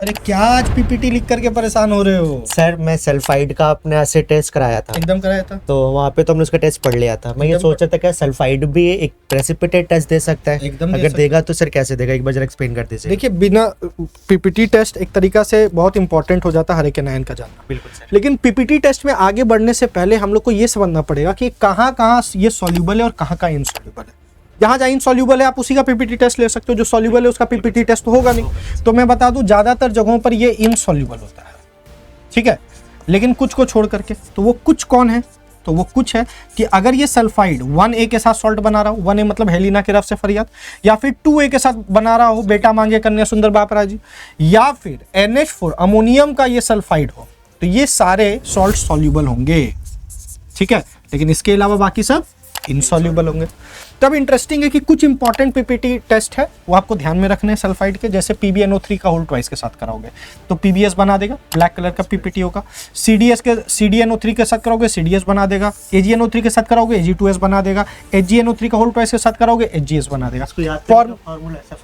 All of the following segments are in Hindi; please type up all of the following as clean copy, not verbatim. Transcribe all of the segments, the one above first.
अरे क्या आज पीपीटी लिख करके परेशान हो रहे हो? सर मैं सल्फाइड का अपने ऐसे टेस्ट कराया था, एकदम कराया था। तो वहाँ पे तो हमने उसका टेस्ट पढ़ लिया था। मैं ये एकदम सोच रहा था क्या सल्फाइड भी एक प्रेसिपिटेट टेस्ट दे सकता है? एकदम दे अगर सकता देगा तो सर कैसे देगा, एक बार जरा एक्सप्लेन कर दीजिए। देखिए, बिना पीपीटी टेस्ट एक तरीका से बहुत इंपॉर्टेंट हो जाता है हर एक नायन का जानना। बिल्कुल सर। लेकिन पीपीटी टेस्ट में आगे बढ़ने से पहले हम लोग को ये समझना पड़ेगा कि कहाँ कहाँ ये सॉल्यूबल है और कहाँ कहाँ इनसॉल्यूबल है। जहाँ जहाँ इनसॉल्यूबल है आप उसी का पीपीटी टेस्ट ले सकते हो, जो सॉल्यूबल है उसका पीपीटी टेस्ट तो होगा नहीं। तो मैं बता दूं ज्यादातर जगहों पर ये इनसॉल्यूबल होता है, ठीक है। लेकिन कुछ को छोड़ करके, तो वो कुछ कौन है? तो वो कुछ है कि अगर ये सल्फाइड 1A के साथ सॉल्ट बना रहा हो, 1A मतलब हेलिना के रफ से फरियाद, या फिर 2A के साथ बना रहा हो, बेटा मांगे कन्या सुंदर बाप राजी, या फिर NH4 अमोनियम का ये सल्फाइड हो, तो ये सारे सॉल्ट सॉल्यूबल होंगे, ठीक है। लेकिन इसके अलावा बाकी सब इनसॉल्यूबल होंगे। तब इंटरेस्टिंग है कि कुछ इंपॉर्टेंट पीपीटी टेस्ट है वो आपको ध्यान में रखने हैं सल्फाइड के, जैसे PbNO3 का होल ट्वाइस के साथ कराओगे तो PbS बना देगा, ब्लैक कलर का पीपीटी होगा। CdNO3 के साथ कराओगे CDS बना देगा, AgNO3 के साथ कराओगे Ag2S बना देगा, HgNO3 का होल ट्वाइस के साथ कराओगे HGS बना देगा।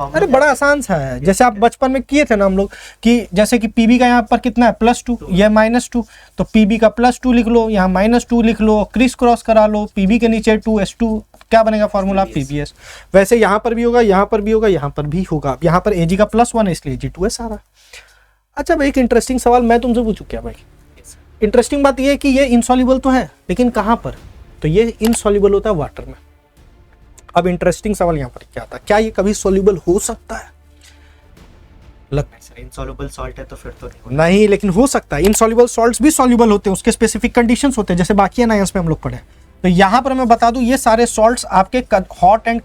अरे बड़ा आसान सा है, जैसे आप बचपन में किए थे ना हम लोग, कि जैसे कि Pb का यहाँ पर कितना है +2, यह -2, तो Pb का +2 लिख लो, यहाँ -2 लिख लो, क्रिस क्रॉस करा लो, Pb के नीचे 2S2 क्या बनेगा फॉर्मूला PbS। वैसे यहाँ पर भी होगा, यहाँ पर भी होगा, यहाँ पर भी होगा। यहाँ पर Ag का +1 है इसलिए Ag2S आ रहा है। अच्छा भाई, एक इंटरेस्टिंग सवाल मैं तुमसे पूछूं क्या भाई? इंटरेस्टिंग बात यह है कि ये इनसॉल्यूबल तो है, लेकिन कहाँ पर? तो ये इनसॉल्यूबल होता है वाटर में। अब इंटरेस्टिंग सवाल यहाँ पर क्या आता है, क्या ये कभी सॉल्यूबल हो सकता है? इनसॉल्युबल सॉल्ट है तो फिर तो नहीं, लेकिन हो सकता है। इनसॉल्यूबल सॉल्ट्स भी सॉल्यूबल होते हैं, उसके स्पेसिफिक कंडीशंस होते हैं, जैसे बाकी एनायंस में हम लोग पढ़े। तो यहां पर मैं बता दूं, ये सारे सॉल्ट्स आपके हॉट एंड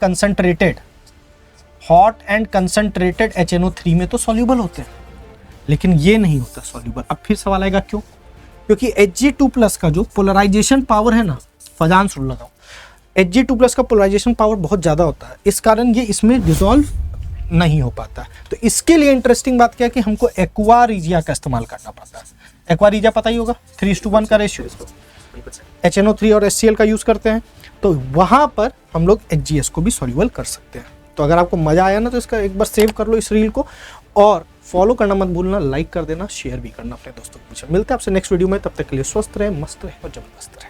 कंसंट्रेटेड HNO3 में तो सॉल्यूबल होते हैं, लेकिन ये नहीं होता सॉल्यूबल। अब फिर सवाल आएगा क्यों? क्योंकि Hg2+ का जो पोलराइजेशन पावर है ना, फजान सुन लगाओ, Hg2+ का पोलराइजेशन पावर बहुत ज्यादा होता है, इस कारण ये इसमें डिसॉल्व नहीं हो पाता। तो इसके लिए इंटरेस्टिंग बात क्या है कि हमको एक्वा रीजिया का इस्तेमाल करना पड़ता है। एक्वा रीजिया पता ही होगा, 3:1 का रेशियो, HNO3 और HCl का यूज करते हैं, तो वहां पर हम लोग HGS को भी सॉल्यूबल कर सकते हैं। तो अगर आपको मजा आया ना, तो इसका एक बार सेव कर लो इस रील को, और फॉलो करना मत भूलना, लाइक कर देना, शेयर भी करना अपने दोस्तों के पीछे। मिलते हैं आपसे नेक्स्ट वीडियो में, तब तक के लिए स्वस्थ रहे, मस्त रहे और जबरदस्त रहे।